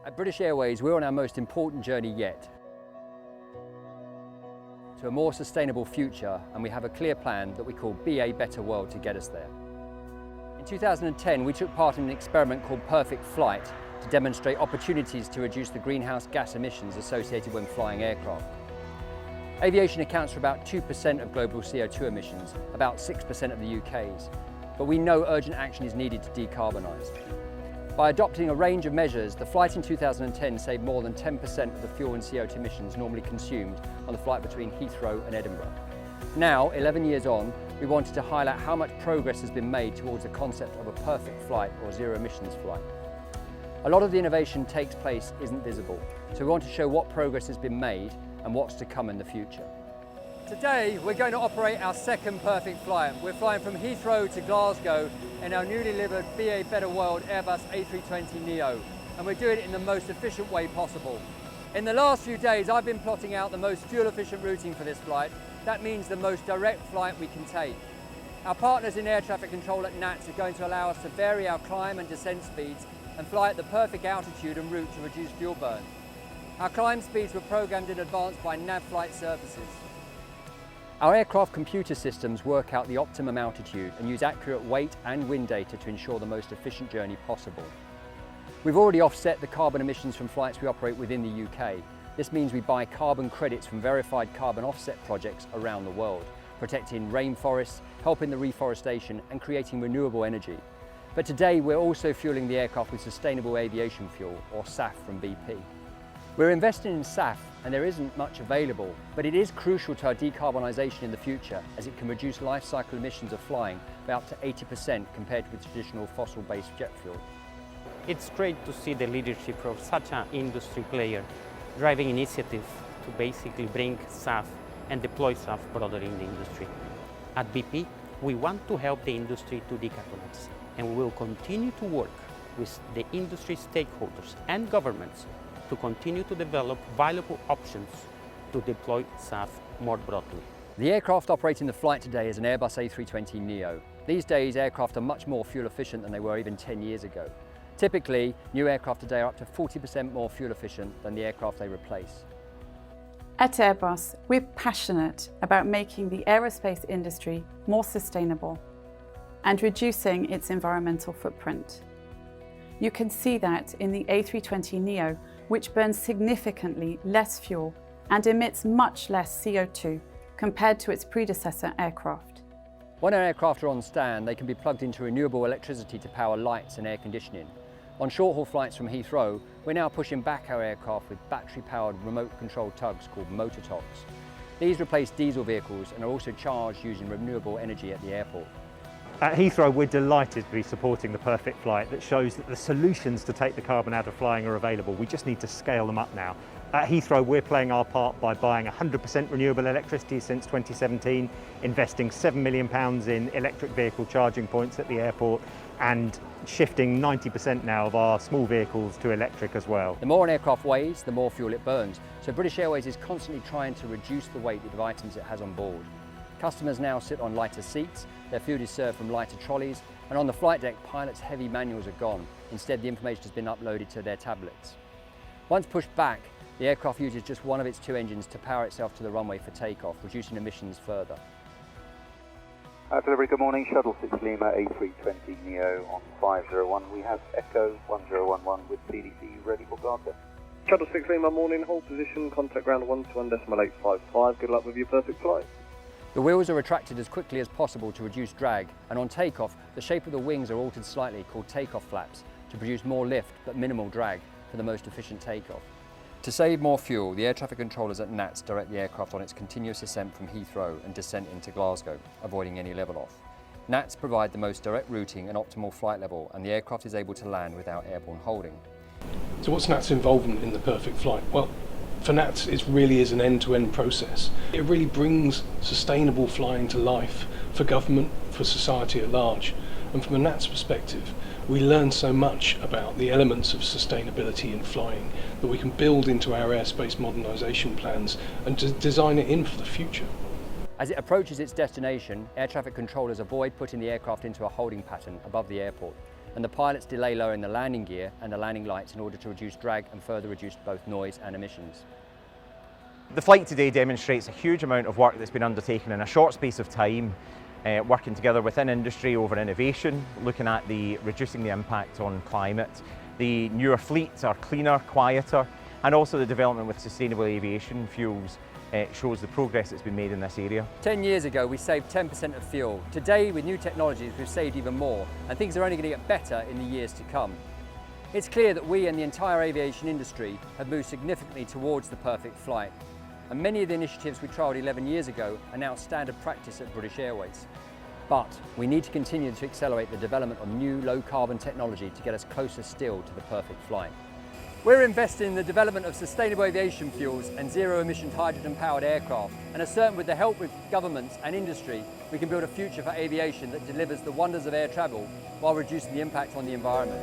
At British Airways, we're on our most important journey yet to a more sustainable future, and we have a clear plan that we call Be a Better World to get us there. In 2010, we took part in an experiment called Perfect Flight to demonstrate opportunities to reduce the greenhouse gas emissions associated when flying aircraft. Aviation accounts for about 2% of global CO2 emissions, about 6% of the UK's, but we know urgent action is needed to decarbonise. By adopting a range of measures, the flight in 2010 saved more than 10% of the fuel and CO2 emissions normally consumed on the flight between Heathrow and Edinburgh. Now, 11 years on, we wanted to highlight how much progress has been made towards the concept of a perfect flight or zero emissions flight. A lot of the innovation takes place isn't visible, so we want to show what progress has been made and what's to come in the future. Today, we're going to operate our second perfect flight. We're flying from Heathrow to Glasgow in our newly delivered Be a Better World Airbus A320neo, and we're doing it in the most efficient way possible. In the last few days, I've been plotting out the most fuel-efficient routing for this flight. That means the most direct flight we can take. Our partners in air traffic control at NATS are going to allow us to vary our climb and descent speeds and fly at the perfect altitude and route to reduce fuel burn. Our climb speeds were programmed in advance by nav flight services. Our aircraft computer systems work out the optimum altitude and use accurate weight and wind data to ensure the most efficient journey possible. We've already offset the carbon emissions from flights we operate within the UK. This means we buy carbon credits from verified carbon offset projects around the world, protecting rainforests, helping the reforestation and creating renewable energy. But today we're also fueling the aircraft with sustainable aviation fuel, or SAF from BP. We're investing in SAF and there isn't much available, but it is crucial to our decarbonisation in the future as it can reduce life cycle emissions of flying by up to 80% compared with traditional fossil-based jet fuel. It's great to see the leadership of such an industry player driving initiatives to basically bring SAF and deploy SAF broader in the industry. At BP, we want to help the industry to decarbonize, and we will continue to work with the industry stakeholders and governments to continue to develop viable options to deploy SAF more broadly. The aircraft operating the flight today is an Airbus A320neo. These days, aircraft are much more fuel efficient than they were even 10 years ago. Typically, new aircraft today are up to 40% more fuel efficient than the aircraft they replace. At Airbus, we're passionate about making the aerospace industry more sustainable and reducing its environmental footprint. You can see that in the A320neo, which burns significantly less fuel and emits much less CO2 compared to its predecessor aircraft. When our aircraft are on stand, they can be plugged into renewable electricity to power lights and air conditioning. On short-haul flights from Heathrow, we're now pushing back our aircraft with battery-powered remote-controlled tugs called motor tugs. These replace diesel vehicles and are also charged using renewable energy at the airport. At Heathrow, we're delighted to be supporting the Perfect Flight that shows that the solutions to take the carbon out of flying are available. We just need to scale them up now. At Heathrow, we're playing our part by buying 100% renewable electricity since 2017, investing £7 million in electric vehicle charging points at the airport, and shifting 90% now of our small vehicles to electric as well. The more an aircraft weighs, the more fuel it burns. So British Airways is constantly trying to reduce the weight of items it has on board. Customers now sit on lighter seats, their food is served from lighter trolleys, and on the flight deck, pilots' heavy manuals are gone. Instead, the information has been uploaded to their tablets. Once pushed back, the aircraft uses just one of its two engines to power itself to the runway for takeoff, reducing emissions further. Delivery, good morning. Shuttle 6 Lima A320neo on 501. We have Echo 1011 with CDC ready for Glasgow. Shuttle 6 Lima, morning, hold position, contact ground 121.855. Good luck with your perfect flight. The wheels are retracted as quickly as possible to reduce drag, and on takeoff, the shape of the wings are altered slightly, called takeoff flaps, to produce more lift but minimal drag for the most efficient takeoff. To save more fuel, the air traffic controllers at NATS direct the aircraft on its continuous ascent from Heathrow and descent into Glasgow, avoiding any level off. NATS provide the most direct routing and optimal flight level, and the aircraft is able to land without airborne holding. So what's NATS' involvement in the perfect flight? Well, for NATS, it really is an end-to-end process. It really brings sustainable flying to life for government, for society at large. And from a NATS perspective, we learn so much about the elements of sustainability in flying that we can build into our airspace modernisation plans and to design it in for the future. As it approaches its destination, air traffic controllers avoid putting the aircraft into a holding pattern above the airport. and the pilots delay lowering the landing gear and the landing lights in order to reduce drag and further reduce both noise and emissions. The flight today demonstrates a huge amount of work that's been undertaken in a short space of time, working together within industry over innovation, looking at reducing the impact on climate. The newer fleets are cleaner, quieter, and also the development with sustainable aviation fuels shows the progress that's been made in this area. 10 years ago we saved 10% of fuel. Today with new technologies we've saved even more, and things are only going to get better in the years to come. It's clear that we and the entire aviation industry have moved significantly towards the perfect flight, and many of the initiatives we trialled 11 years ago are now standard practice at British Airways. But we need to continue to accelerate the development of new low-carbon technology to get us closer still to the perfect flight. We're investing in the development of sustainable aviation fuels and zero-emission hydrogen-powered aircraft, and are certain with the help of governments and industry, we can build a future for aviation that delivers the wonders of air travel while reducing the impact on the environment.